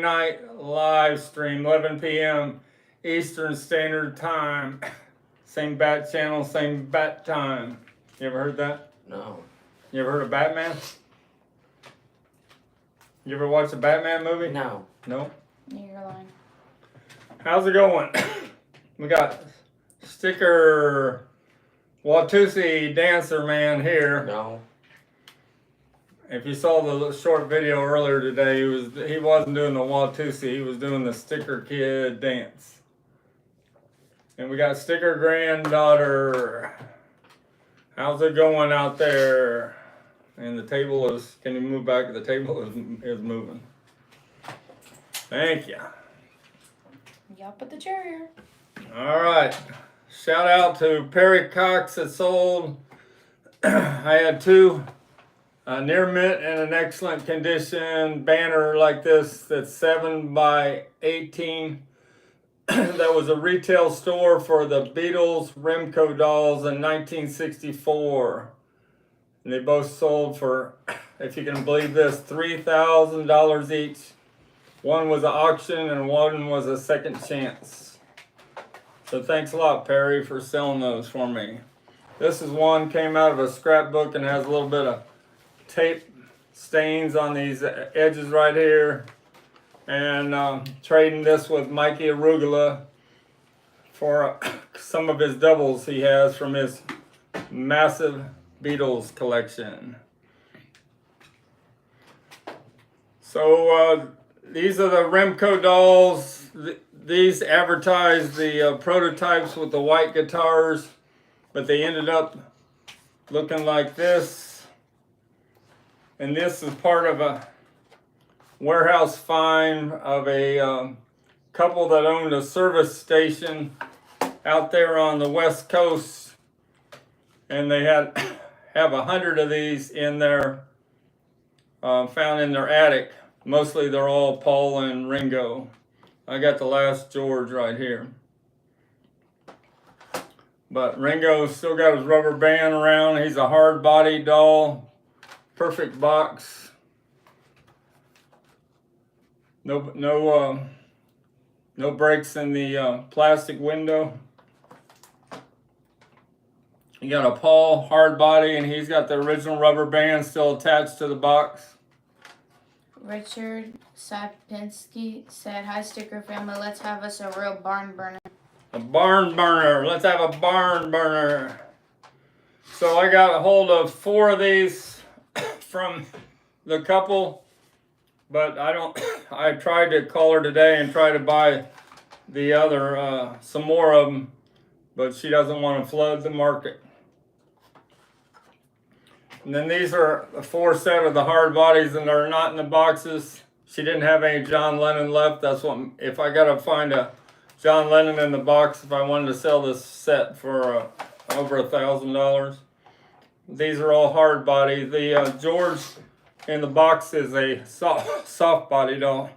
night live stream, 11 p.m. Eastern Standard Time. Same bat channel, same bat time. You ever heard that? No. You ever heard of Batman? You ever watch a Batman movie? No. No? You're lying. How's it going? We got Sticker Watusi Dancer Man here. No. If you saw the short video earlier today, he wasn't doing the Watusi, he was doing the Sticker Kid dance. And we got Sticker Granddaughter. How's it going out there? And the table is, can you move back? The table is moving. Thank you. Y'all put the chair here. All right. Shout out to Perry Cox that sold. I had two near mint and an excellent condition banner like this that's 7 by 18. That was a retail store for the Beatles Remco dolls in 1964. And they both sold for, if you can believe this, $3,000 each. One was an auction and one was a second chance. So thanks a lot, Perry, for selling those for me. This is one came out of a scrapbook and has a little bit of tape stains on these edges right here. And trading this with Mikey Arugula for some of his doubles he has from his massive Beatles collection. So these are the Remco dolls. These advertised the prototypes with the white guitars, but they ended up looking like this. And this is part of a warehouse find of a couple that owned a service station out there on the West Coast. And they have 100 of these in their, found in their attic. Mostly they're all Paul and Ringo. I got the last George right here. But Ringo still got his rubber band around. He's a hard body doll. Perfect box. No breaks in the plastic window. You got a Paul hard body, and he's got the original rubber band still attached to the box. Richard Sapinski said, "Hi, Sticker family. Let's have us a real barn burner." A barn burner. Let's have a barn burner. So I got a hold of 4 of these from the couple, but I tried to call her today and try to buy the other, some more of them, but she doesn't want to flood the market. And then these are the 4 set of the hard bodies, and they're not in the boxes. She didn't have any John Lennon left. That's what, if I gotta find a John Lennon in the box, if I wanted to sell this set for over $1,000. These are all hard body. The George in the box is a soft body doll.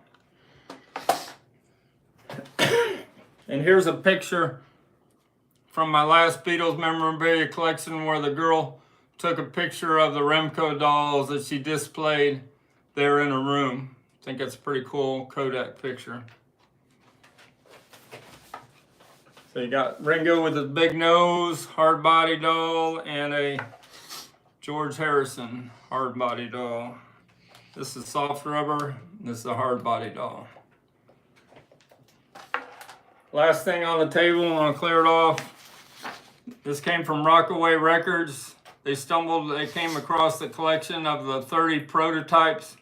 And here's a picture from my last Beatles memorabilia collection where the girl took a picture of the Remco dolls that she displayed there in her room. I think it's a pretty cool Kodak picture. So you got Ringo with his big nose, hard body doll, and a George Harrison hard body doll. This is soft rubber, this is a hard body doll. Last thing on the table, I'm gonna clear it off. This came from Rockaway Records. They came across the collection of the 30 prototypes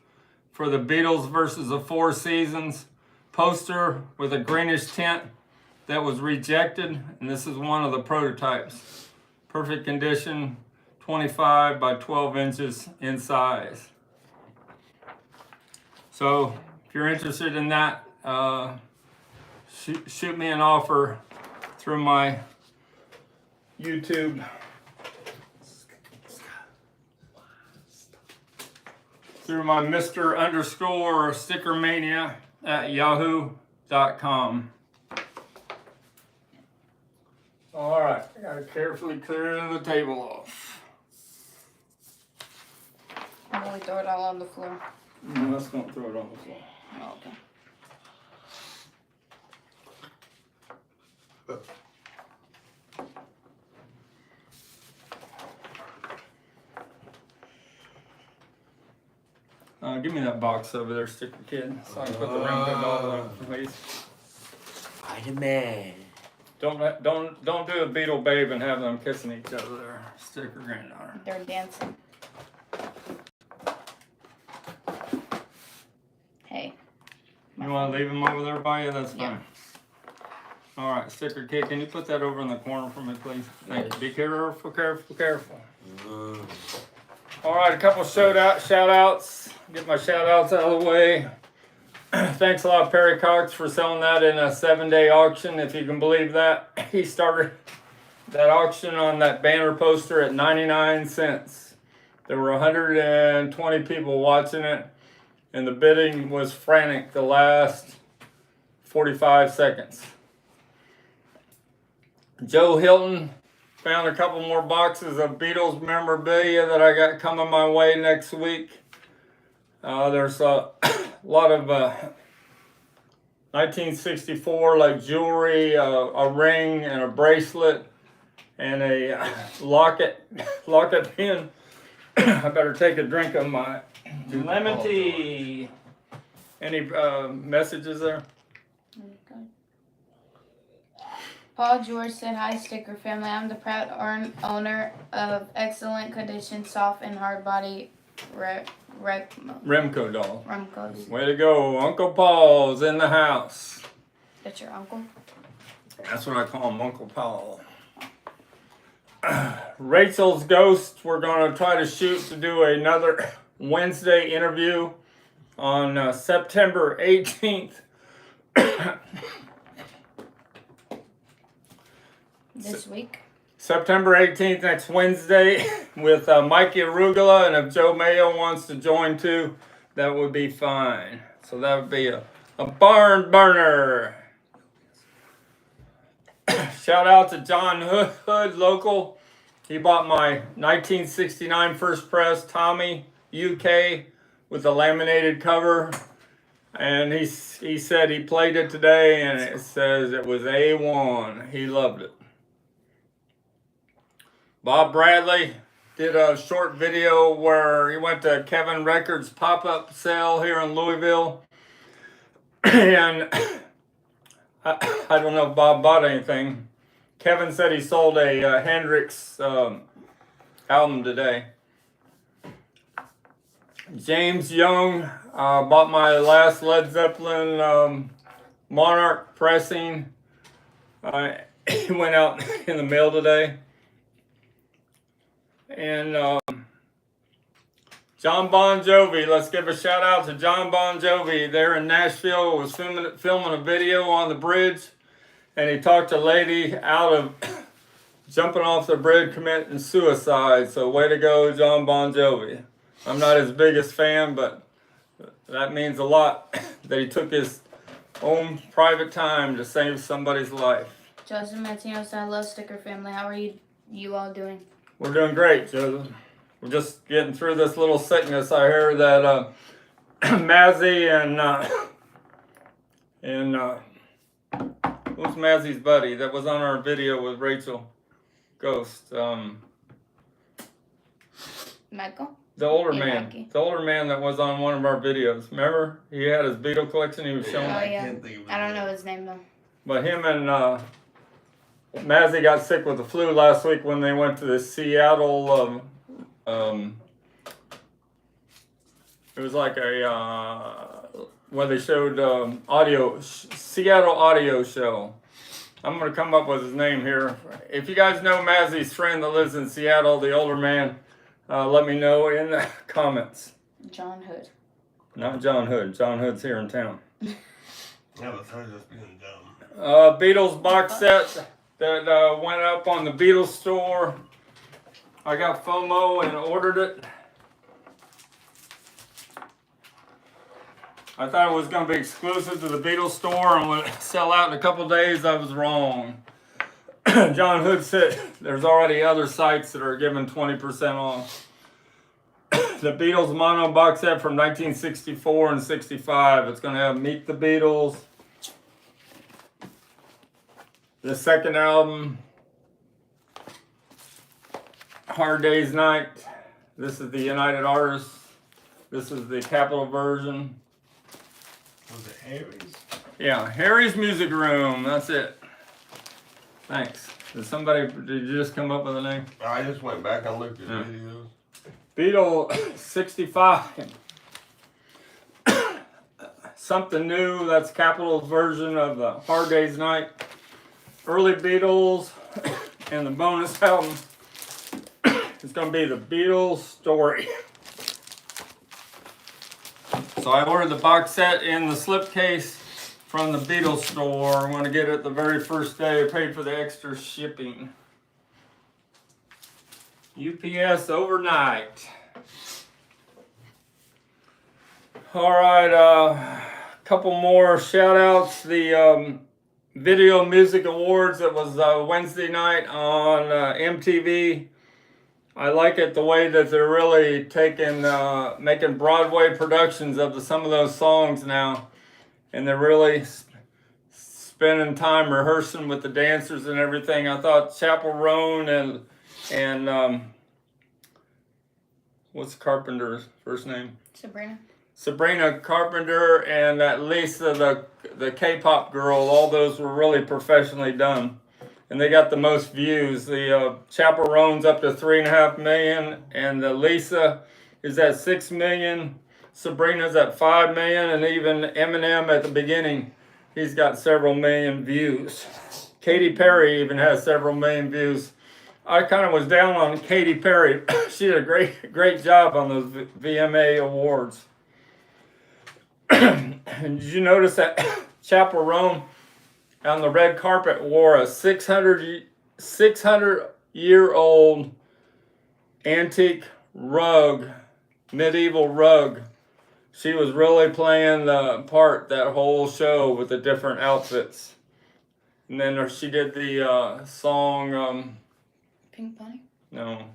for the Beatles versus the Four Seasons poster with a greenish tint that was rejected, and this is one of the prototypes. Perfect condition, 25 by 12 inches in size. So if you're interested in that, shoot me an offer through my YouTube. Through my Mr_StickerMania at yahoo.com. All right, I gotta carefully clear the table off. Why don't we throw it all on the floor? No, let's not throw it on the floor. Oh, okay. Give me that box over there, Sticker Kid, so I can put the Remco doll on it, please. Spider-Man. Don't do a Beetle Babe and have them kissing each other there, Sticker granddaughter. They're dancing. Hey. You want to leave them over there by you? That's fine. Yeah. All right, Sticker Kid, can you put that over in the corner for me, please? Thank you. Be careful, careful, careful. All right, a couple shout outs. Get my shout outs out of the way. Thanks a lot, Perry Cox, for selling that in a 7-day auction, if you can believe that. He started that auction on that banner poster at 99 cents. There were 120 people watching it, and the bidding was frantic the last 45 seconds. Joe Hilton found a couple more boxes of Beatles memorabilia that I got coming my way next week. There's a lot of 1964 like jewelry, a ring and a bracelet, and a locket pin. I better take a drink of my lemon tea. Any messages there? Paul George said, "Hi, Sticker family. I'm the proud owner of excellent condition, soft and hard body Remco doll. Remcos." Way to go. Uncle Paul's in the house. That's your uncle? That's what I call him, Uncle Paul. Rachel's Ghost, we're going to try to shoot to do another Wednesday interview on September 18th. This week? September 18th, next Wednesday, with Mikey Arugula, and if Joe Mayo wants to join too, that would be fine. So that would be a barn burner. Shout out to John Hood, local. He bought my 1969 First Press Tommy UK with a laminated cover. And he said he played it today, and it says it was A1. He loved it. Bob Bradley did a short video where he went to Kevin Records pop-up sale here in Louisville. And I don't know if Bob bought anything. Kevin said he sold a Hendrix album today. James Young bought my last Led Zeppelin Monarch pressing. It went out in the mail today. And John Bon Jovi, let's give a shout out to John Bon Jovi. There in Nashville, was filming a video on the bridge, and he talked a lady out of jumping off the bridge committing suicide. So way to go, John Bon Jovi. I'm not his biggest fan, but that means a lot that he took his own private time to save somebody's life. Joseph Martino said, "Hello, Sticker family. How are you all doing?" We're doing great, Joseph. We're just getting through this little sickness. I hear that Mazzy and who's Mazzy's buddy that was on our video with Rachel Ghost? Michael? The older Yeah, man. Mikey. The older man that was on one of our videos. Remember? He had his Beatle collection he was showing. Oh, yeah. can't think of I don't know his name, though. But him and Mazzy got sick with the flu last week when they went to the Seattle. It was like a where they showed Seattle audio show. I'm gonna come up with his name here. If you guys know Mazzy's friend that lives in Seattle, the older man, let me know in the comments. John Hood. Not John Hood. John Hood's here in town. Yeah, but sorry, just being dumb. Beatles box set that went up on the Beatles store. I got FOMO and ordered it. I thought it was going to be exclusive to the Beatles store and would sell out in a couple days. I was wrong. John Hood said there's already other sites that are giving 20% off. The Beatles mono box set from 1964 and 65. It's going to have Meet the Beatles. The second album, Hard Day's Night. This is the United Artists. This is the Capitol version. Was it Harry's? Yeah, Harry's Music Room. That's it. Thanks. Did you just come up with a name? I just went back and looked at videos. Beatle 65. Something new. That's Capitol's version of the Hard Day's Night. Early Beatles and the bonus album. It's going to be the Beatles story. So I ordered the box set in the slipcase from the Beatles store. I want to get it the very first day. I paid for the extra shipping. UPS overnight. All right, couple more shout outs. The Video Music Awards that was Wednesday night on MTV. I like it the way that they're really making Broadway productions of some of those songs now. And they're really spending time rehearsing with the dancers and everything. I thought Chapel Roan and what's Carpenter's first name? Sabrina Carpenter and that Lisa, the K-pop girl, all those were really professionally done. And they got the most views. The Chapel Roan's up to 3.5 million, and the Lisa is at 6 million. Sabrina's at 5 million, and even Eminem at the beginning, he's got several million views. Katy Perry even has several million views. I kind of was down on Katy Perry. She did a great job on those VMA awards. And did you notice that Chapel Roan on the red carpet wore a 600-year-old antique rug, medieval rug? She was really playing the part that whole show with the different outfits. And then she did the song, Pink Bunny? No,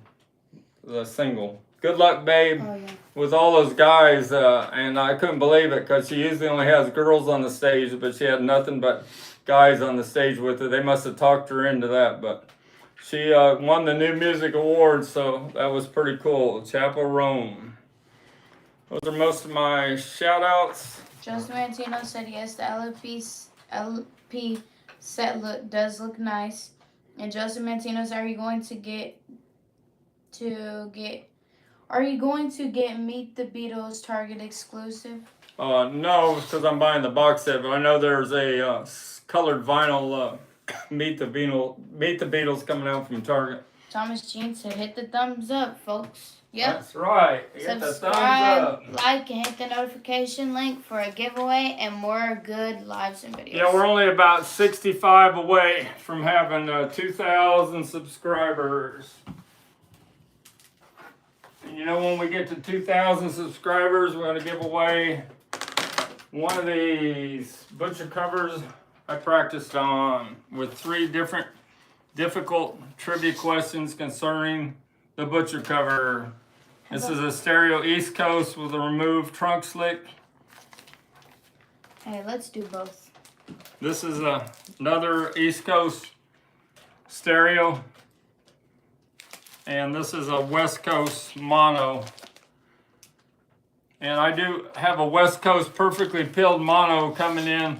the single, Good Luck Babe, Oh, yeah. with all those guys. And I couldn't believe it because she usually only has girls on the stage, but she had nothing but guys on the stage with her. They must have talked her into that, but she won the New Music Awards, so that was pretty cool. Chapel Roan. Those are most of my shout outs. Joseph Mantino said yes, the LP set does look nice. And Joseph Mantino said, are you going to get Meet the Beatles Target exclusive? No, because I'm buying the box set, but I know there's a colored vinyl Meet the Beatles coming out from Target. Thomas Jean said, hit the thumbs up, folks. Yep. That's right. Hit the thumbs Subscribe, up. like, and hit the notification link for a giveaway and more good lives and videos. Yeah, we're only about 65 away from having 2,000 subscribers. And you know, when we get to 2,000 subscribers, we're going to give away one of these butcher covers I practiced on with 3 different difficult trivia questions concerning the butcher cover. This is a stereo East Coast with a removed trunk slick. Hey, let's do both. This is another East Coast stereo. And this is a West Coast mono. And I do have a West Coast perfectly peeled mono coming in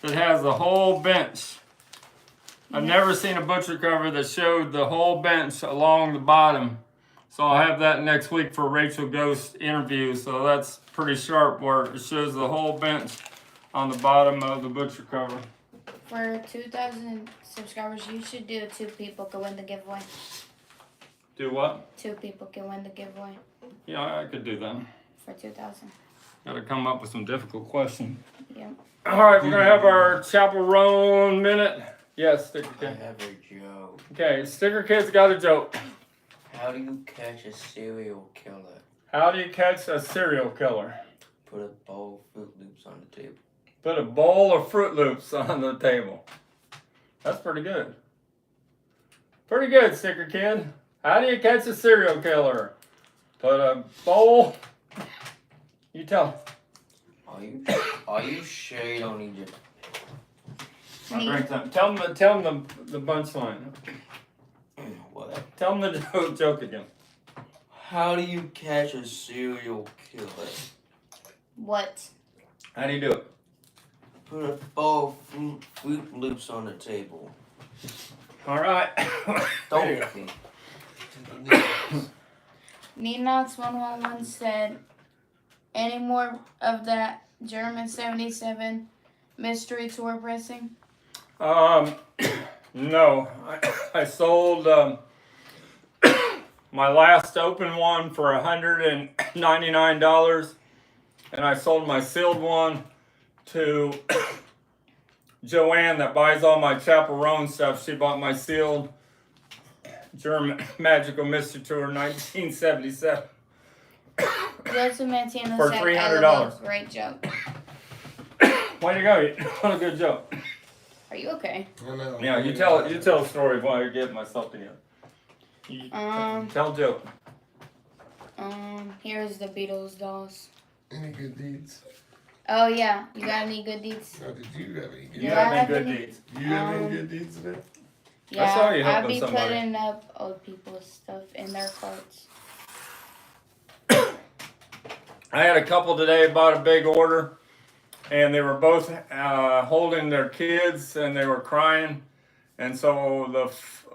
that has the whole bench. I've never seen a butcher cover that showed the whole bench along the bottom. So I'll have that next week for Rachel Ghost's interview. So that's pretty sharp where it shows the whole bench on the bottom of the butcher cover. For 2,000 subscribers, you should do 2 people can win the giveaway. Do what? 2 people can win the giveaway Yeah, I could do that. for 2,000. Got to come up with some difficult questions. Yep. All right, we're going to have our Chapel Roan minute. Yes, Sticker I Kid. have a joke. Okay, Sticker Kid's got a joke. How do you catch a serial killer? How do you catch a serial killer? Put a bowl of Fruit Loops on the table. Put a bowl of Fruit Loops on the table. That's pretty good. Pretty good, Sticker Kid. How do you catch a serial killer? Put a bowl. You tell. Are you sure you don't need your... I'll drink some. Tell them the punchline. What? Tell them the joke again. How do you catch a serial killer? What? How do you do it? Put a bowl of Fruit Loops on the table. All right. Don't Ninox 111 said, any more of that German 77 mystery tour pressing? No. I sold my last open one for $199, and I sold my sealed one to Joanne that buys all my Chaperone stuff. She bought my sealed German Magical Mystery Tour 1977 Joseph Mantino for said, $300. Great joke. Way to go! What a good joke. Are you okay? I know. Yeah, you tell a story while you're getting myself together. Tell a joke. Here's the Beatles dolls. Any good deeds? Oh yeah, you got any good deeds? Oh, did you have any good You Yeah, have I any have good any- deeds? Do you have any good deeds today? Yeah, saw you I'd helping be somebody. putting up old people's stuff in their carts. I had a couple today bought a big order, and they were both holding their kids, and they were crying, and so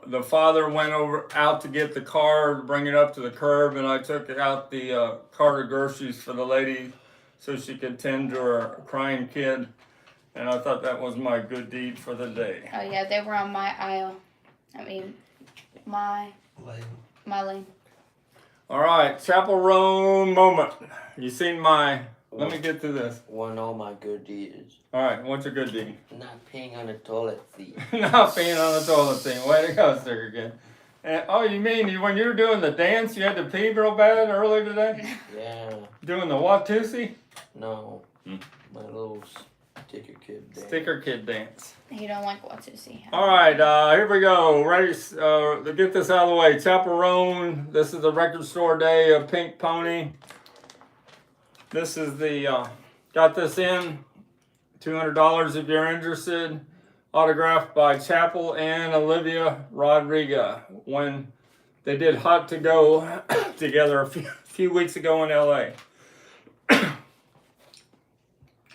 the father went out to get the car to bring it up to the curb, and I took out the cart of groceries for the lady so she could tend to her crying kid, and I thought that was my good deed for the day. Oh yeah, they were on my aisle. I mean, my lane. All right, Chapel Roan moment. You seen my? Let me get to this. One of my good deeds. All right, what's your good deed? Not peeing on the toilet seat. Not peeing on the toilet seat. Way to go, Sticker Kid. And, oh, you mean when you were doing the dance, you had to pee real bad earlier today? Yeah. Doing the Watusi? No. My little sticker kid dance. Sticker Kid dance. You don't like Watusi. All right, here we go. Ready to get this out of the way. Chapel Roan. This is the record store day of Pink Pony. This is the, got this in. $200 if you're interested. Autographed by Chapel and Olivia Rodrigo when they did Hot to Go together a few weeks ago in LA.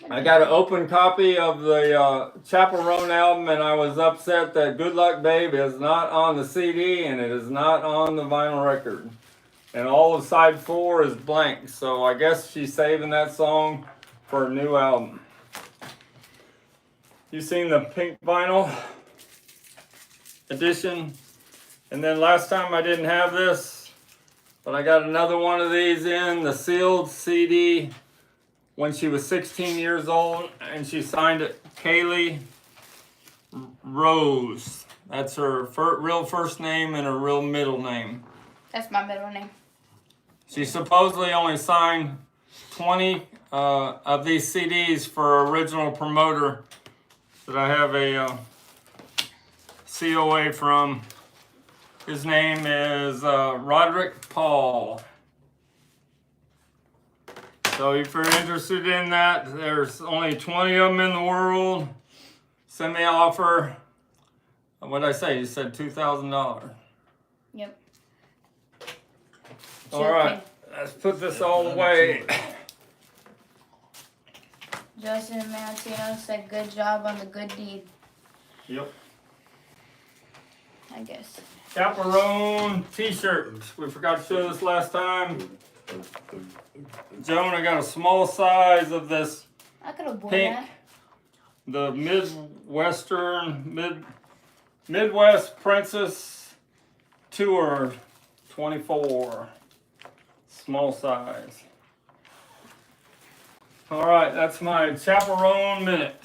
I got an open copy of the Chapel Roan album, and I was upset that Good Luck Babe is not on the CD and it is not on the vinyl record. And all of side 4 is blank, so I guess she's saving that song for a new album. You seen the pink vinyl edition? And then last time I didn't have this, but I got another one of these in, the sealed CD when she was 16 years old, and she signed it Kaylee Rose. That's her real first name and her real middle name. That's my middle name. She supposedly only signed 20 of these CDs for original promoter that I have a COA from. His name is Roderick Paul. So if you're interested in that, there's only 20 of them in the world. Send me an offer. What did I say? You said $2,000. Yep. All right, let's put this all away. Joseph Mantino said, good job on the good deed. Yep. I guess. Chaperone t-shirt. We forgot to show this last time. Joan, I got a small size of this I could have worn pink. that. The Midwest Princess Tour 24. Small size. All right, that's my Chaperone minute.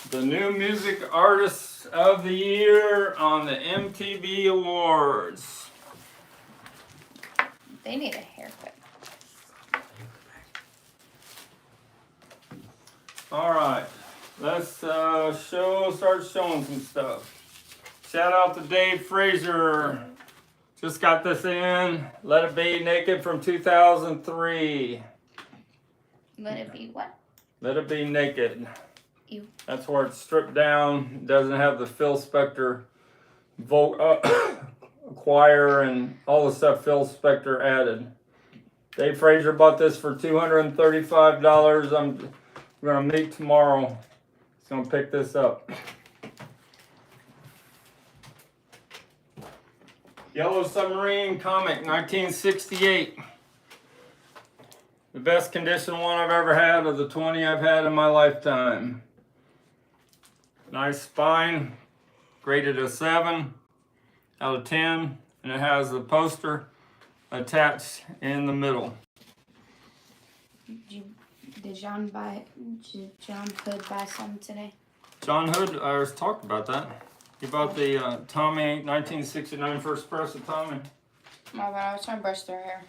The new music artist of the year on the MTV Awards. They need a haircut. All right, let's start showing some stuff. Shout out to Dave Frazier. Just got this in. Let It Be Naked from 2003. Let it be what? Let It Be Naked. Ew. That's where it's stripped down. It doesn't have the Phil Spector choir and all the stuff Phil Spector added. Dave Frazier bought this for $235. I'm gonna meet tomorrow. He's gonna pick this up. Yellow Submarine comic, 1968. The best condition one I've ever had of the 20 I've had in my lifetime. Nice spine, graded a 7 out of 10, and it has the poster attached in the middle. Did John Hood buy some today? John Hood, I was talked about that. He bought the Tommy 1969 first press of Tommy. My God, I was trying to brush their hair.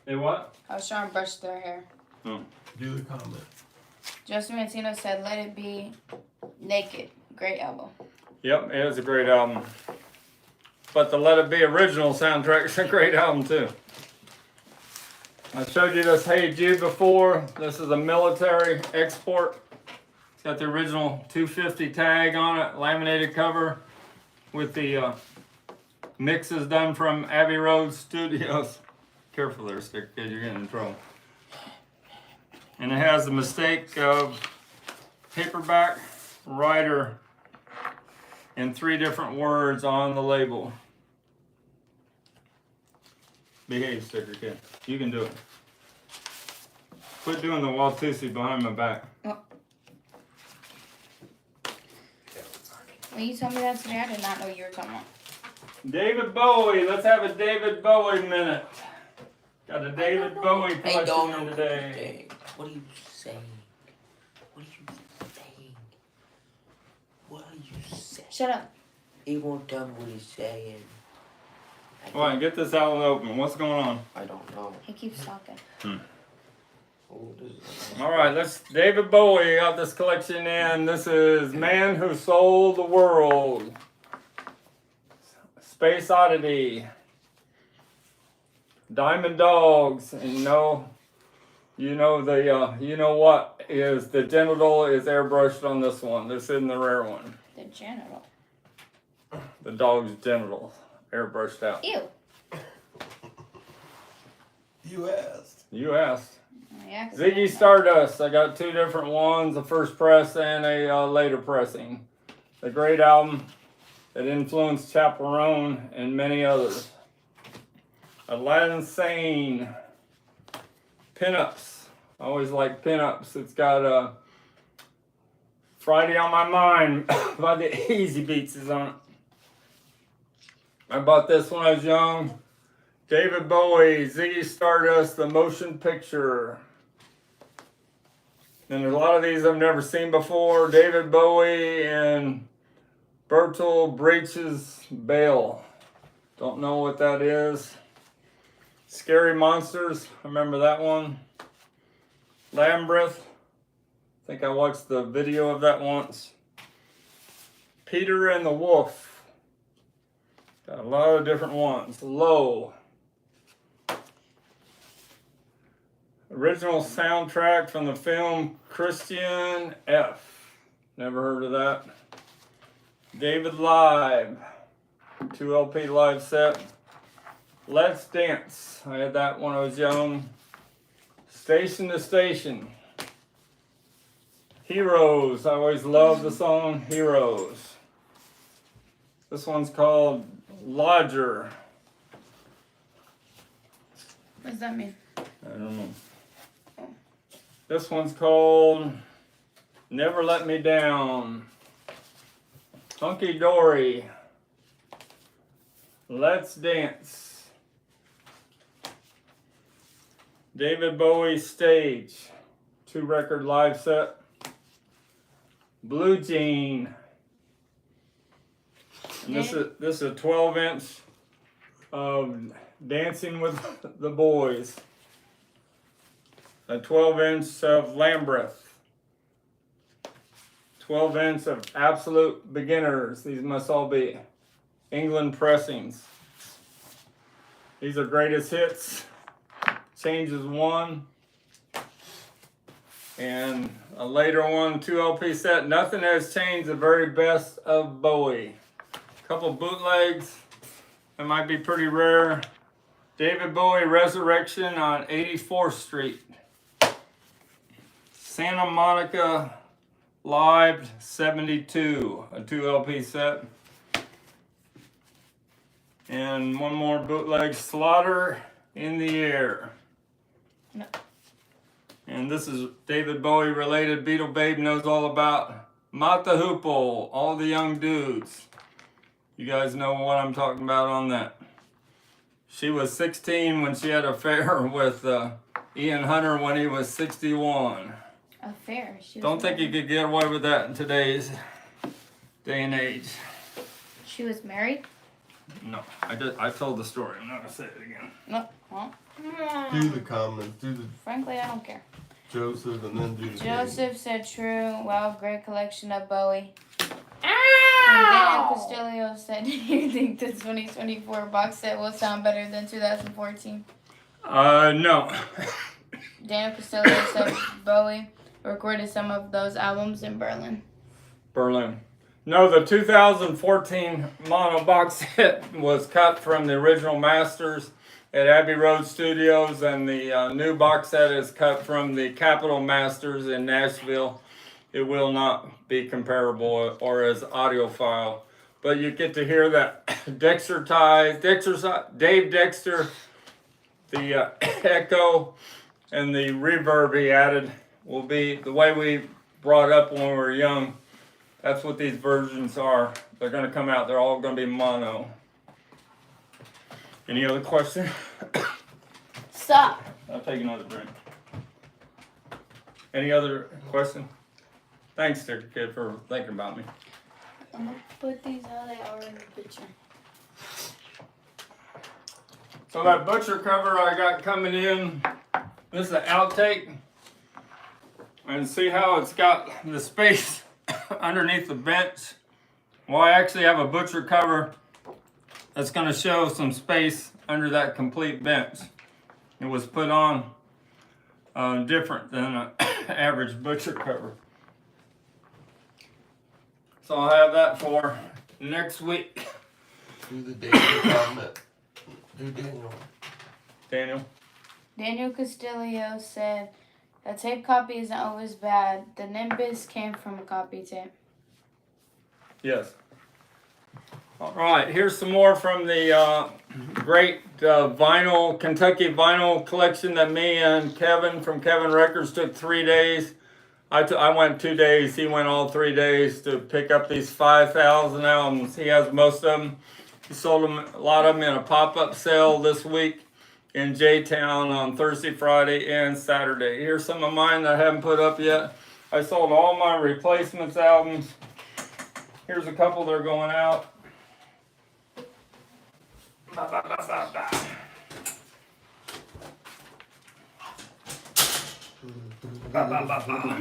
Hey, what? I was trying to brush their hair. Oh. Do the comment. Justin Mancino said, "Let It Be Naked." Great album. Yep, it is a great album. But the Let It Be original soundtrack is a great album too. I showed you this Hey Jude before. This is a military export. It's got the original 250 tag on it, laminated cover with the mixes done from Abbey Road Studios. Careful there, Sticker Kid, you're getting in trouble. And it has the mistake of paperback writer and 3 different words on the label. Behave, Sticker Kid. You can do it. Quit doing the Watusi behind my back. When you told me that today, I did not know you were talking about. David Bowie. Let's have a David Bowie minute. Got a David Bowie collection in today. What are you saying? What are you saying? What are you saying? Shut up. He won't tell me what he's saying. All right, get this out open. What's going on? I don't know. He keeps talking. All right, let's. David Bowie got this collection in. This is Man Who Sold the World. Space Oddity. Diamond Dogs. And you know what is the genital is airbrushed on this one. This isn't the rare one. The genital. The dog's genital airbrushed out. Ew. You asked. You asked. Yeah, 'cause Ziggy Stardust. I got 2 different ones, a first press and a later pressing. A great album that influenced Chaperone and many others. Aladdin Sane. Pinups. I always like pinups. It's got Friday on My Mind by the Easy Beats is on it. I bought this when I was young. David Bowie, Ziggy Stardust, the motion picture. And there's a lot of these I've never seen before. David Bowie and Bertolt Breach's Bale. Don't know what that is. Scary Monsters, I remember that one. Labyrinth, I think I watched the video of that once. Peter and the Wolf. Got a lot of different ones. Low. Original soundtrack from the film Christian F. Never heard of that. David Live. 2 LP live set. Let's Dance. I had that when I was young. Station to Station. Heroes. I always loved the song Heroes. This one's called Lodger. What does that mean? I don't know. This one's called Never Let Me Down. Hunky Dory. Let's Dance. David Bowie Stage. 2 record live set. Blue Jean. And this is a 12-inch of Dancing with the Boys. A 12-inch of Lambeth. 12-inch of Absolute Beginners. These must all be England pressings. These are greatest hits. Changes 1. And a later one, 2 LP set. Nothing Has Changed, the very best of Bowie. A couple bootlegs. It might be pretty rare. David Bowie Resurrection on 84th Street. Santa Monica Live 72, a 2 LP set. And one more bootleg, Slaughter in the Air. No. And this is David Bowie related. Beatle Babe knows all about Mata Hoople, All the Young Dudes. You guys know what I'm talking about on that. She was 16 when she had an affair with Ian Hunter when he was 61. Affair. Don't think you could get away with that in today's day and age. She was married? No, I told the story. I'm not gonna say it again. No. Well, Do the comments. Do the frankly, I don't care. Joseph and then do the Joseph said true. Wow, great collection of Bowie. And Dan Castillo said, do you think the 2024 box set will sound better than 2014? No. Dan Castillo said Bowie recorded some of those albums in Berlin. Berlin. No, the 2014 mono box set was cut from the original masters at Abbey Road Studios, and the new box set is cut from the Capitol Masters in Nashville. It will not be comparable or as audiophile, but you get to hear that Dave Dexter, the echo and the reverb he added will be the way we brought up when we were young. That's what these versions are. They're going to come out. They're all going to be mono. Any other question? Stop. I'll take another drink. Any other question? Thanks, Sticker Kid, for thinking about me. I'm going to put these how they are in the picture. So that butcher cover I got coming in, this is an outtake. And see how it's got the space underneath the bench? Well, I actually have a butcher cover that's going to show some space under that complete bench. It was put on different than an average butcher cover. So I'll have that for next week. Do the Daniel comment. Do Daniel. Daniel? Daniel Castillo said, a tape copy isn't always bad. The Nimbus came from a copy tape. Yes. All right, here's some more from the great vinyl, Kentucky vinyl collection that me and Kevin from Kevin Records took 3 days. I went 2 days, he went all 3 days to pick up these 5,000 albums. He has most of them. He sold them, a lot of them in a pop-up sale this week in J-Town on Thursday, Friday, and Saturday. Here's some of mine that I haven't put up yet. I sold all my replacements albums. Here's a couple that are going out. Ba, ba, ba, ba, ba. Ba, ba, ba, ba.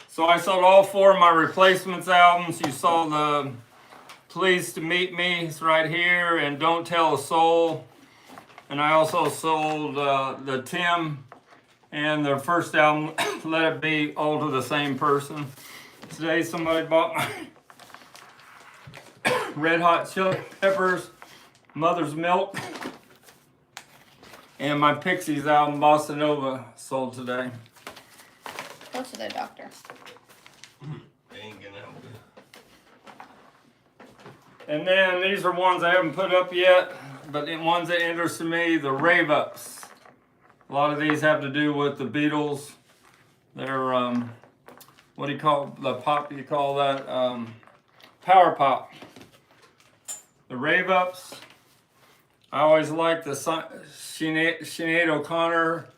So I sold all 4 of my replacements albums. You saw the Pleased to Meet Me, it's right here, and Don't Tell a Soul. And I also sold the Tim and their first album, Let It Be, all to the same person. Today somebody bought my Red Hot Chili Peppers, Mother's Milk, and my Pixies album, Bossa Nova, sold today. Go to the doctor. They ain't gonna help you. And then these are ones I haven't put up yet, but the ones that interest me, the Rave Ups. A lot of these have to do with the Beatles. They're, what do you call the pop? You call that power pop. The Rave Ups. I always like the Sinead O'Connor,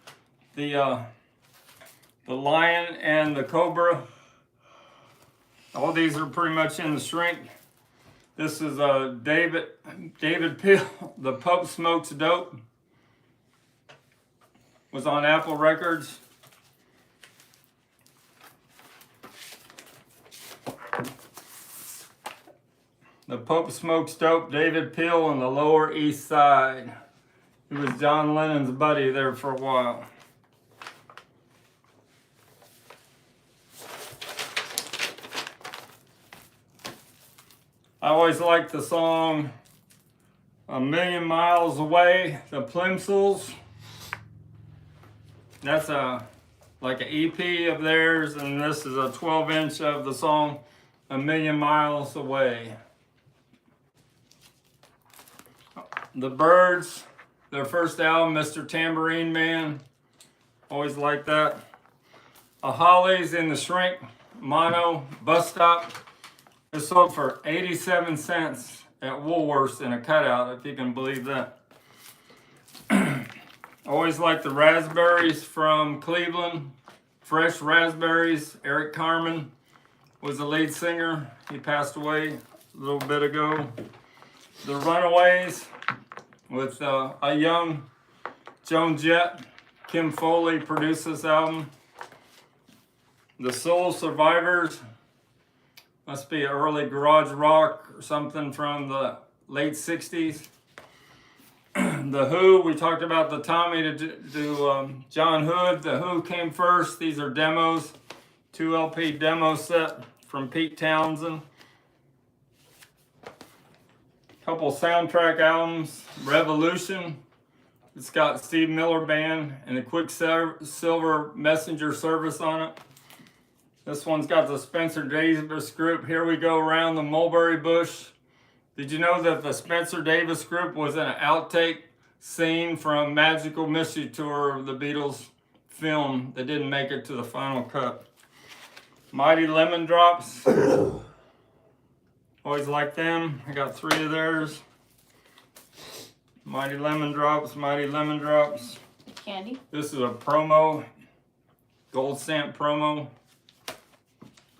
the Lion and the Cobra. All these are pretty much in the shrink. This is David Peel, The Pope Smokes Dope. Was on Apple Records. The Pope Smokes Dope, David Peel on the Lower East Side. He was John Lennon's buddy there for a while. I always liked the song A Million Miles Away, the Plimsolls. That's like an EP of theirs, and this is a 12-inch of the song A Million Miles Away. The Byrds, their first album, Mr. Tambourine Man. Always like that. A Hollies in the Shrink Mono Bus Stop. It sold for 87 cents at Woolworths in a cutout, if you can believe that. Always like the Raspberries from Cleveland. Fresh Raspberries. Eric Carmen was the lead singer. He passed away a little bit ago. The Runaways with a young Joan Jett. Kim Foley produced this album. The Soul Survivors. Must be early garage rock or something from the late 60s. The Who, we talked about the Tommy to do John Hood. The Who came first. These are demos. 2 LP demo set from Pete Townsend. Couple soundtrack albums. Revolution. It's got Steve Miller Band and the Quicksilver Messenger Service on it. This one's got the Spencer Davis Group. Here we go around the mulberry bush. Did you know that the Spencer Davis Group was an outtake scene from Magical Mystery Tour of the Beatles film that didn't make it to the final cut? Mighty Lemon Drops. Always like them. I got 3 of theirs. Mighty Lemon Drops, Mighty Lemon Drops. Candy. This is a promo, gold stamp promo.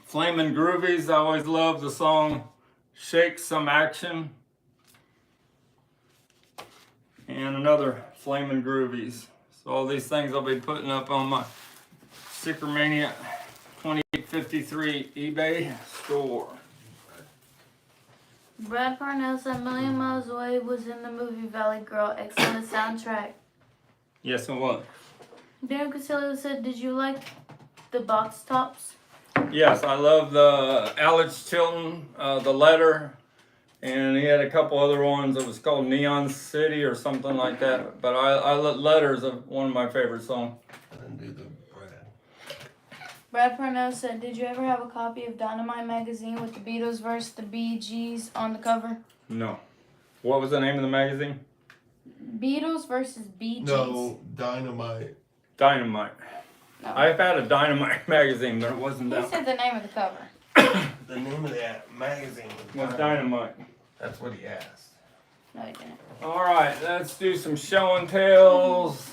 Flamin' Groovies, I always love the song Shake Some Action. And another Flamin' Groovies. So all these things I'll be putting up on my STICKERMANIA 2853 eBay store. Brad Parnell said Million Miles Away was in the movie Valley Girl. Excellent soundtrack. Yes, it was. Darren Casillo said, did you like the box tops? Yes, I love the Alex Chilton, The Letter, and he had a couple other ones. It was called Neon City or something like that. But Letters are one of my favorite songs. And then do the Brad. Brad Parnell said, did you ever have a copy of Dynamite magazine with the Beatles versus the Bee Gees on the cover? No. What was the name of the magazine? Beatles versus Bee Gees. No, Dynamite. Dynamite. No. I've had a Dynamite magazine, but it wasn't He that. said the name of the cover. The name of that magazine Was Dynamite. That's what he asked. No, he didn't. All right, let's do some show and tells.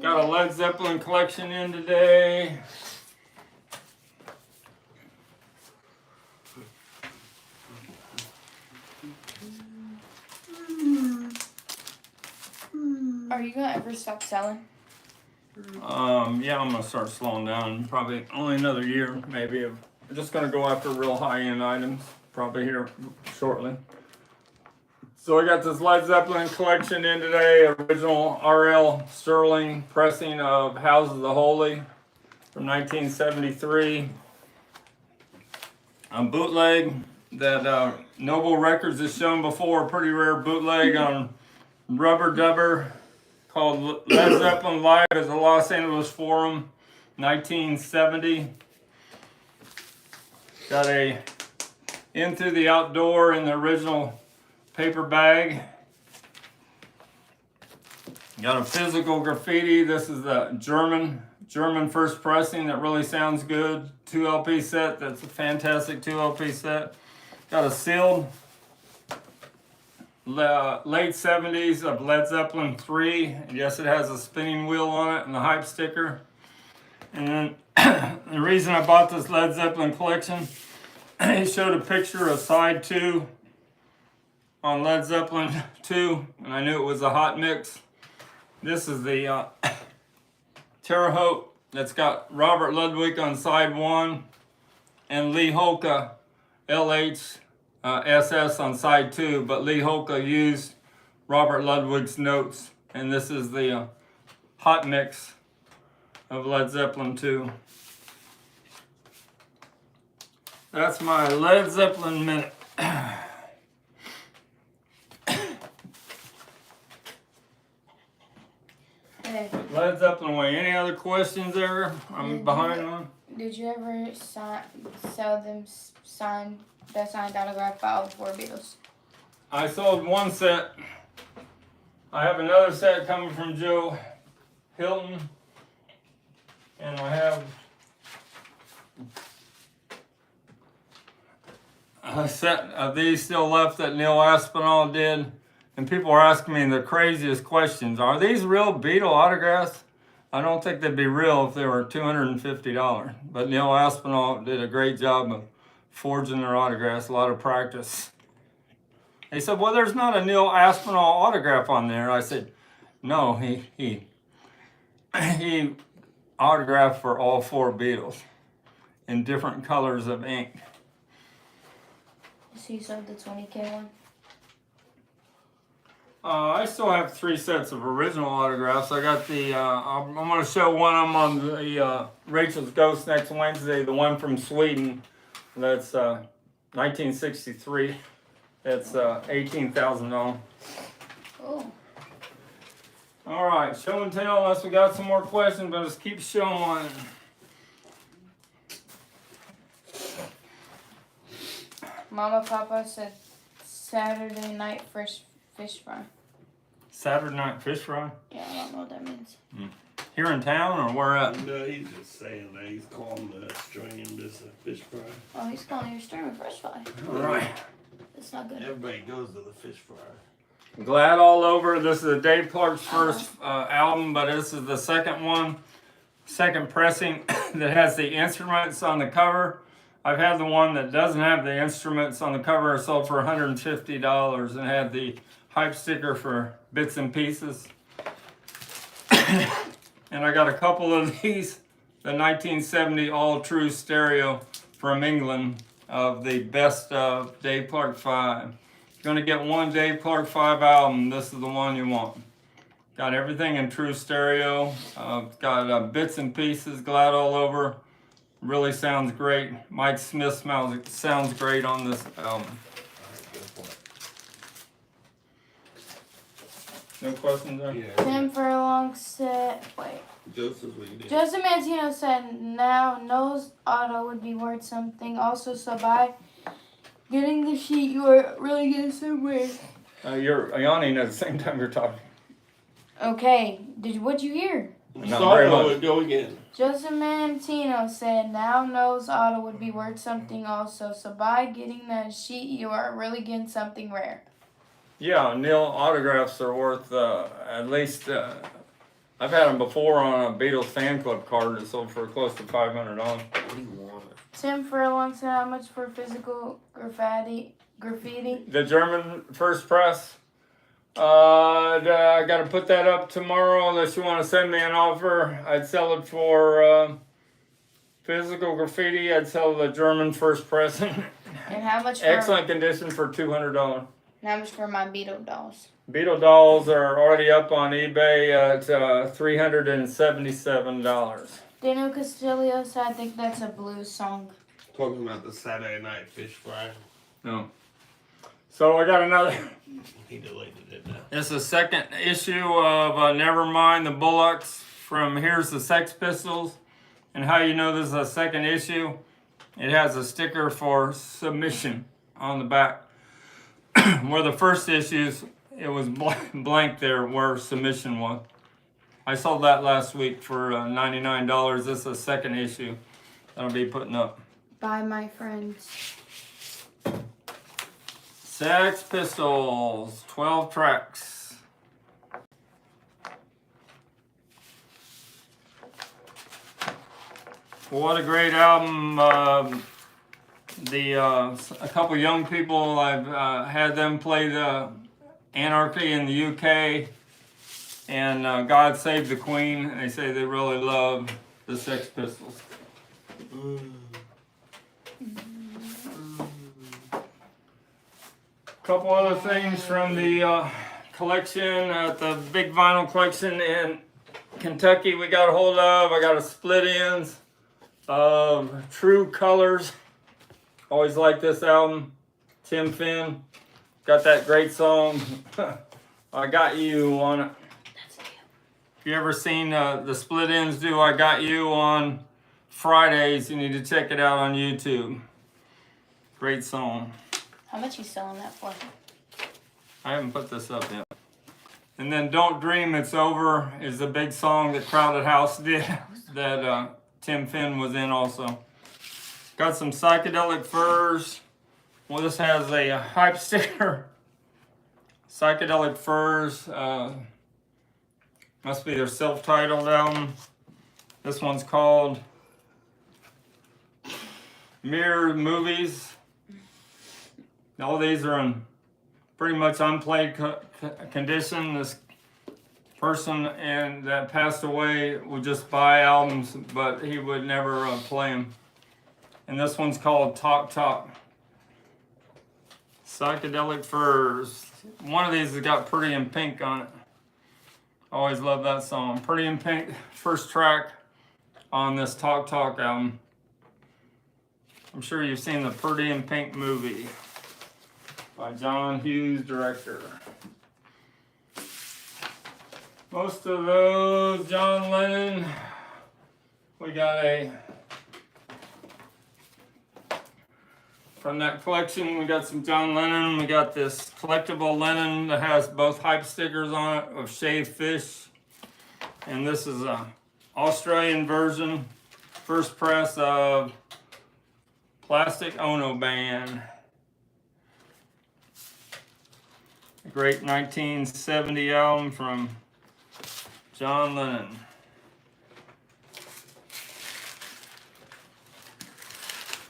Got a Led Zeppelin collection in today. Are you gonna ever stop selling? Yeah, I'm gonna start slowing down. Probably only another year, maybe. I'm just gonna go after real high-end items. Probably here shortly. So I got this Led Zeppelin collection in today. Original R.L. Sterling pressing of House of the Holy from 1973. A bootleg that Noble Records has shown before. A pretty rare bootleg on Rubber Dubber, called Led Zeppelin Live at the Los Angeles Forum, 1970. Got a Into the Outdoor in the original paper bag. Got a physical graffiti. This is the German first pressing that really sounds good. 2 LP set. That's a fantastic 2 LP set. Got a sealed late 70s of Led Zeppelin 3. And yes, it has a spinning wheel on it and the hype sticker. And then the reason I bought this Led Zeppelin collection, he showed a picture of side 2 on Led Zeppelin 2, and I knew it was a hot mix. This is the Terre Haute that's got Robert Ludwig on side 1 and Lee Holka LH SS on side 2, but Lee Holka used Robert Ludwig's notes, and this is the hot mix of Led Zeppelin 2. That's my Led Zeppelin minute. questions there? I'm behind on. Did you ever sell them signed autograph by all 4 Beatles? I sold one set. I have another set coming from Joe Hilton. And I have a set of these still left that Neil Aspinall did. And people are asking me the craziest questions. Are these real Beatle autographs? I don't think they'd be real if they were $250. But Neil Aspinall did a great job of forging their autographs, a lot of practice. He said, well, there's not a Neil Aspinall autograph on there. I said, no, he autographed for all 4 Beatles in different colors of ink. So you sold the 20K one? I still have 3 sets of original autographs. I got the, I'm going to show one of them on the Rachel's Ghost next Wednesday, the one from Sweden. That's 1963. That's $18,000. Oh. All right, show and tell unless we got some more questions, but let's keep showing. Mama Papa said Saturday night fish fry. Saturday night fish fry? Yeah, I don't know what that means. Here in town or where at? No, he's just saying that. He's calling the stringing this a fish fry. Oh, he's calling your string a fish fry. All right. That's not good. Everybody goes to the fish fry. Glad All Over. This is Dave Clark's first album, but this is the second pressing that has the instruments on the cover. I've had the one that doesn't have the instruments on the cover. I sold for $150 and had the hype sticker for bits and pieces. And I got a couple of these, the 1970 All True Stereo from England of the best of Dave Clark 5. You're gonna get one Dave Clark 5 album, this is the one you want. Got everything in true stereo, got bits and pieces, Glad All Over. Really sounds great. Mike Smith sounds great on this album. No questions there? Yeah. Tim Furlong said, wait. Joseph, what you did? Joseph Mantino said now knows auto would be worth something. Also, so by getting the sheet, you are really getting somewhere. You're yawning at the same time you're talking. Okay, what'd you hear? No, Sorry, very much. go again. Joseph Mantino said now knows auto would be worth something also. So by getting that sheet, you are really getting something rare. Yeah, Neil autographs are worth at least. I've had them before on a Beatles fan club card that sold for close to $500. What do you want? Tim Furlong said how much for physical graffiti? The German first press. I got to put that up tomorrow unless you want to send me an offer. I'd sell it for physical graffiti. I'd sell the German first press. And how much for Excellent condition for $200. And how much for my Beetle dolls? Beetle dolls are already up on eBay at $377. Daniel Castillo said I think that's a blues song. Talking about the Saturday night fish fry. No. So I got another. He deleted it now. It's the second issue of Nevermind the Bullocks from Here's the Sex Pistols. And how you know this is a second issue, it has a sticker for submission on the back. Where the first issues, it was blank there where submission was. I sold that last week for $99. This is the second issue that I'll be putting up. By my friends. Sex Pistols, 12 tracks. What a great album. A couple young people, I've had them play the Anarchy in the UK and God Save the Queen. And they say they really love the Sex Pistols. Couple other things from the collection at the big vinyl collection in Kentucky we got a hold of. I got a split ends of True Colors. Always like this album. Tim Finn got that great song. I Got You on it. If you ever seen the Split Ends do I Got You on Fridays, you need to check it out on YouTube. Great song. How much you selling that for? I haven't put this up yet. And then Don't Dream It's Over is a big song that Crowded House did that Tim Finn was in also. Got some Psychedelic Furs. Well, this has a hype sticker. Psychedelic Furs. Must be their self-titled album. This one's called Mirror Movies. All these are in pretty much unplayed condition. This person that passed away would just buy albums, but he would never play them. And this one's called Talk Talk. Psychedelic Furs. One of these has got Pretty in Pink on it. Always love that song. Pretty in Pink, first track on this Talk Talk album. I'm sure you've seen the Pretty in Pink movie by John Hughes, director. Most of those, John Lennon. We got from that collection, we got some John Lennon. We got this collectible Lennon that has both hype stickers on it of shaved fish. And this is an Australian version, first press of Plastic Ono Band. A great 1970 album from John Lennon.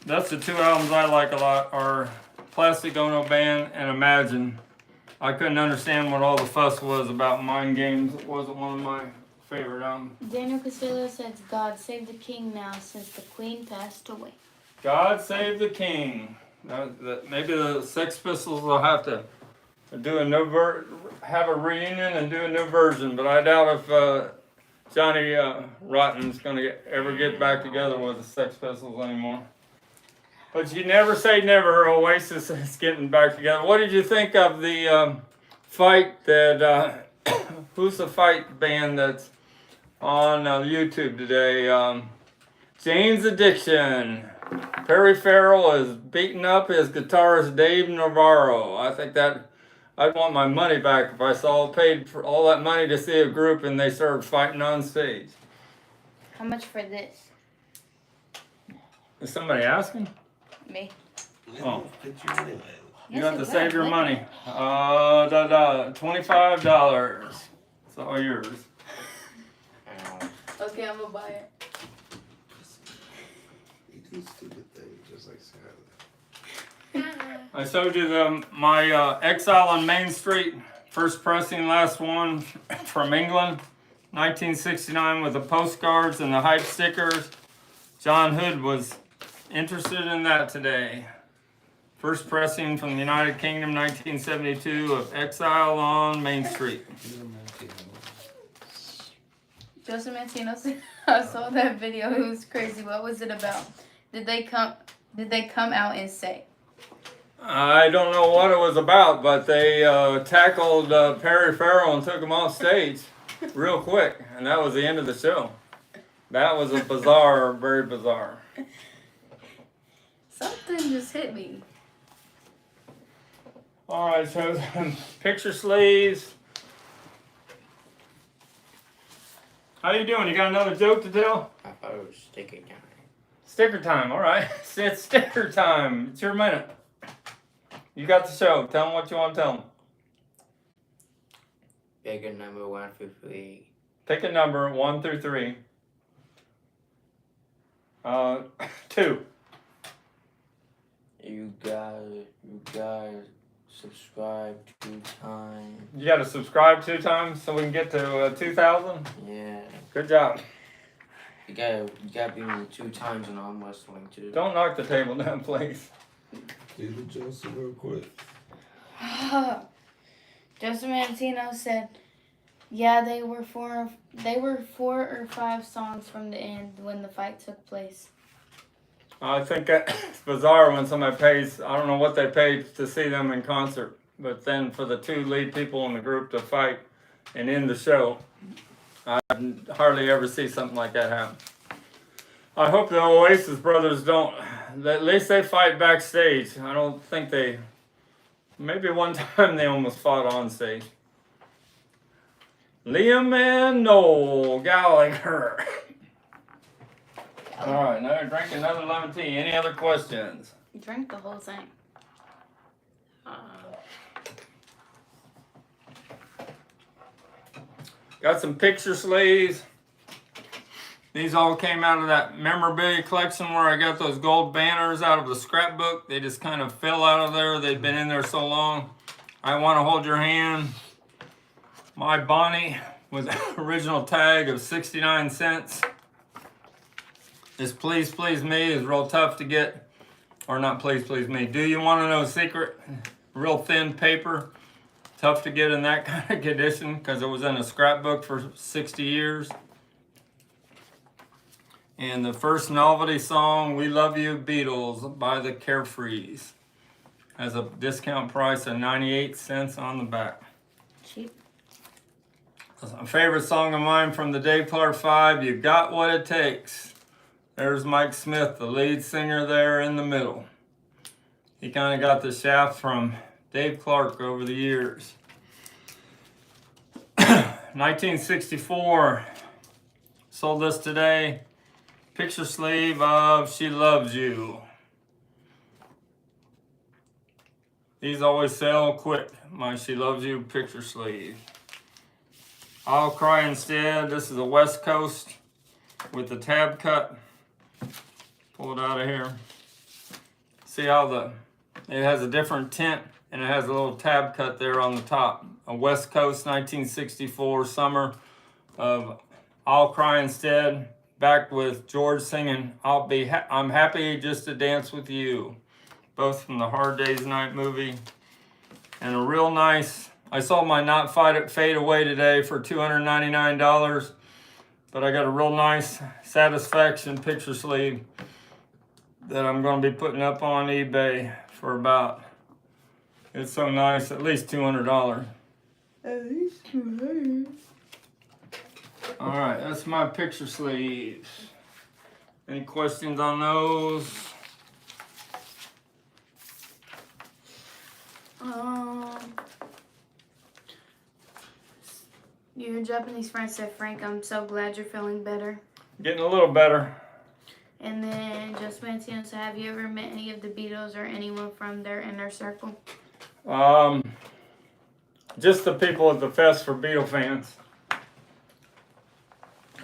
That's the two albums I like a lot, are Plastic Ono Band and Imagine. I couldn't understand what all the fuss was about Mind Games. It wasn't one of my favorite albums. Daniel Castillo says, God save the king now since the queen passed away. God Save the King. Maybe the Sex Pistols will have to do a new have a reunion and do a new version, but I doubt if Johnny Rotten's going to ever get back together with the Sex Pistols anymore. But you never say never. Oasis is getting back together. What did you think of the fight that? Who's the fight band that's on YouTube today? Jane's Addiction. Perry Farrell is beating up his guitarist Dave Navarro. I think that I'd want my money back if I paid for all that money to see a group and they started fighting on stage. How much for this? Is somebody asking? Me. Oh. Anyway. You have to save your money. $25. It's all yours. Okay, I'm gonna buy it. You do stupid things just like Skylar. I showed you my Exile on Main Street, first pressing, last one from England, 1969 with the postcards and the hype stickers. John Hood was interested in that today. First pressing from the United Kingdom, 1972 of Exile on Main Street. Joseph Mantino said, I saw that video. It was crazy. What was it about? Did they come out and say? I don't know what it was about, but they tackled Perry Farrell and took him off stage real quick, and that was the end of the show. That was a bizarre, very bizarre. Something just hit me. All right, so picture sleeves. How you doing? You got another joke to tell? I thought it was sticker time. Sticker time, all right. It's sticker time. It's your minute. You got the show. Tell them what you want to tell them. Bigger number 1 through 3. Pick a number 1 through 3. 2. You guys subscribe 2 times. You got to subscribe 2 times so we can get to 2,000. Yeah. Good job. You gotta be me 2 times in arm wrestling too. Don't knock the table down, please. Do the Joseph real quick. Joseph Mantino said, yeah, they were 4 or 5 songs from the end when the fight took place. I think it's bizarre when somebody pays, I don't know what they paid to see them in concert, but then for the 2 lead people in the group to fight and end the show, I hardly ever see something like that happen. I hope the Oasis brothers don't. At least they fight backstage. I don't think they. Maybe one time they almost fought on stage. Liam and Noel Gallagher. All right, now drink another lemon tea. Any other questions? Drink the whole thing. Got some picture sleeves. These all came out of that memorabilia collection where I got those gold banners out of the scrapbook. They just kind of fell out of there. They've been in there so long. I Want to Hold Your Hand. My Bonnie with original tag of 69 cents. This Please Please Me is real tough to get. Or not Please Please Me. Do You Want to Know a Secret? Real thin paper. Tough to get in that kind of condition because it was in a scrapbook for 60 years. And the first novelty song, We Love You Beatles by the Carefrees. Has a discount price of 98 cents on the back. Cheap. A favorite song of mine from the Dave Clark 5, You Got What It Takes. There's Mike Smith, the lead singer there in the middle. He kind of got the shaft from Dave Clark over the years. 1964, sold this today. Picture sleeve of She Loves You. These always sell quick, my She Loves You picture sleeve. I'll Cry Instead. This is a West Coast with the tab cut. Pull it out of here. See how it has a different tint and it has a little tab cut there on the top. A West Coast 1964 summer of I'll Cry Instead. Backed with George singing I'm Happy Just to Dance with You. Both from the Hard Day's Night movie. And a real nice, I sold my Not Fade Away today for $299. But I got a real nice Satisfaction picture sleeve that I'm going to be putting up on eBay for about, it's so nice, at least $200. At least $200. All right, that's my picture sleeves. Any questions on those? Your Japanese friend said, Frank, I'm so glad you're feeling better. Getting a little better. And then Just Mancino said, have you ever met any of the Beatles or anyone from their inner circle? Just the people at the fest for Beatle fans.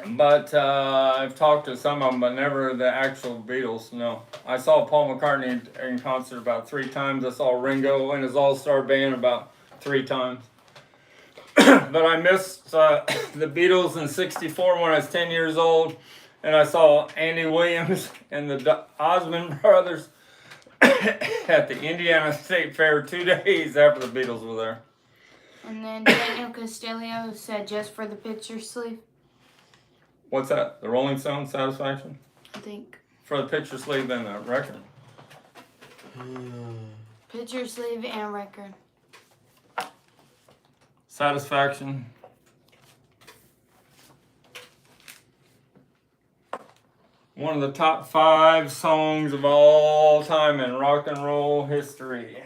But I've talked to some of them, but never the actual Beatles, no. I saw Paul McCartney in concert about 3 times. I saw Ringo and his all-star band about 3 times. But I missed the Beatles in '64 when I was 10 years old. And I saw Andy Williams and the Osmond brothers at the Indiana State Fair 2 days after the Beatles were there. And then Daniel Castillo said, just for the picture sleeve. What's that? The Rolling Stones Satisfaction? I think. For the picture sleeve and the record. Picture sleeve and record. Satisfaction. One of the top 5 songs of all time in rock and roll history.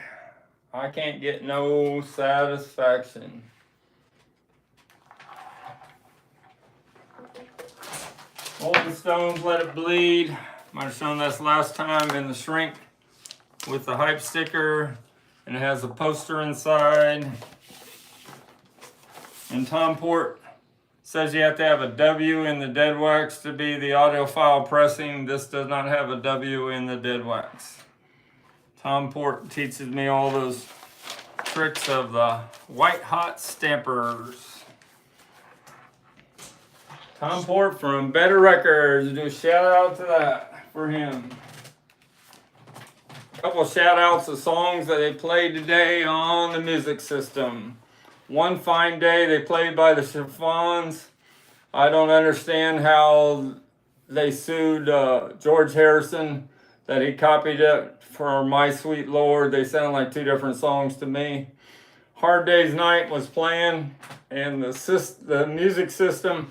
I can't get no satisfaction. Rolling Stones, Let It Bleed. Might have shown this last time in the shrink with the hype sticker. And it has a poster inside. And Tom Port says you have to have a W in the dead wax to be the audiophile pressing. This does not have a W in the dead wax. Tom Port teaches me all those tricks of the white hot stampers. Tom Port from Better Records. Do a shout out to that for him. A couple of shout outs of songs that they played today on the music system. One Fine Day, they played by the Chiffons. I don't understand how they sued George Harrison that he copied it for My Sweet Lord. They sound like 2 different songs to me. Hard Day's Night was playing, and the music system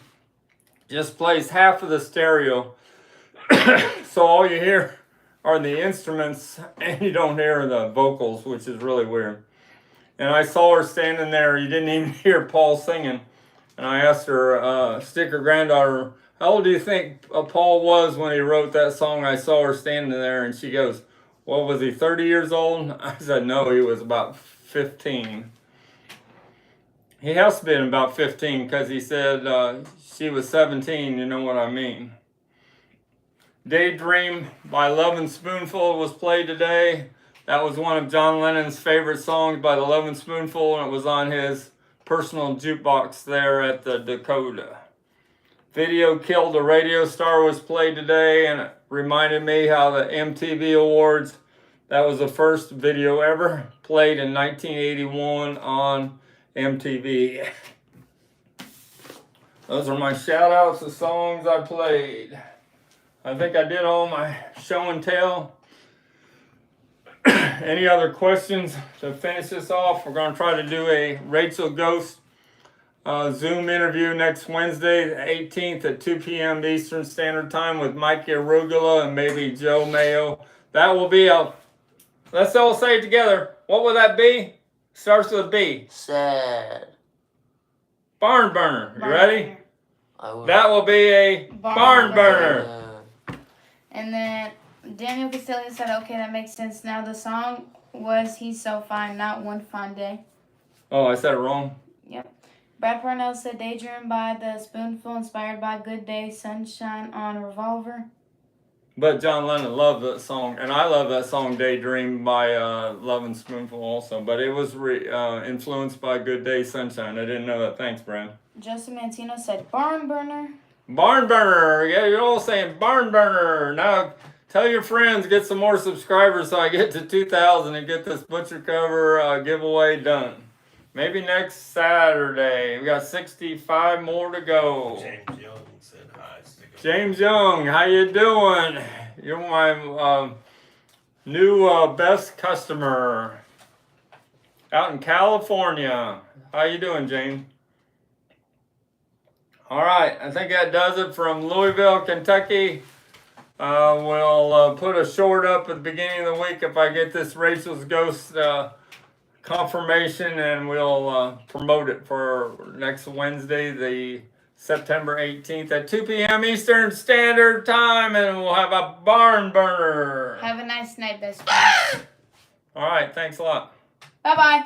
just plays half of the stereo. So all you hear are the instruments and you don't hear the vocals, which is really weird. And I saw her standing there. You didn't even hear Paul singing. And I asked her, Sticker granddaughter, how old do you think Paul was when he wrote that song? I saw her standing there, and she goes, well, was he 30 years old? I said, no, he was about 15. He has to be about 15 because he said she was 17, you know what I mean. Daydream by Lovin' Spoonful was played today. That was one of John Lennon's favorite songs by the Lovin' Spoonful, and it was on his personal jukebox there at the Dakota. Video Killed a Radio Star was played today, and it reminded me how the MTV Awards, that was the first video ever played in 1981 on MTV. Those are my shout outs of songs I played. I think I did all my show and tell. Any other questions to finish this off? We're going to try to do a Rachel Ghost Zoom interview next Wednesday, the 18th at 2 p.m. Eastern Standard Time with Mikey Arugula and maybe Joe Mayo. That will be a, let's all say it together. What will that be? Starts with a B. Sad. Barn burner. You ready? Burner. That will be a barn burner. And then Daniel Castillo said, okay, that makes sense. Now the song was He's So Fine, not One Fine Day. Oh, I said it wrong? Yep. Brad Parnell said Daydream by The Spoonful, inspired by Good Day, Sunshine on Revolver. But John Lennon loved that song, and I love that song Daydream by Lovin' Spoonful also. But it was influenced by Good Day, Sunshine. I didn't know that. Thanks, Brad. Justin Mantino said Barn Burner. Barn burner. Yeah, you're all saying barn burner. Now tell your friends, get some more subscribers so I get to 2,000 and get this butcher cover giveaway done. Maybe next Saturday. We got 65 more to go. James Young said hi. James Young, how you doing? You're my new best customer out in California. How you doing, James? All right, I think that does it from Louisville, Kentucky. We'll put a short up at the beginning of the week if I get this Rachel's Ghost confirmation, and we'll promote it for next Wednesday, the September 18th at 2 p.m. Eastern Standard Time, and we'll have a barn burner. Have a nice night, best friends. All right, thanks a lot. Bye-bye.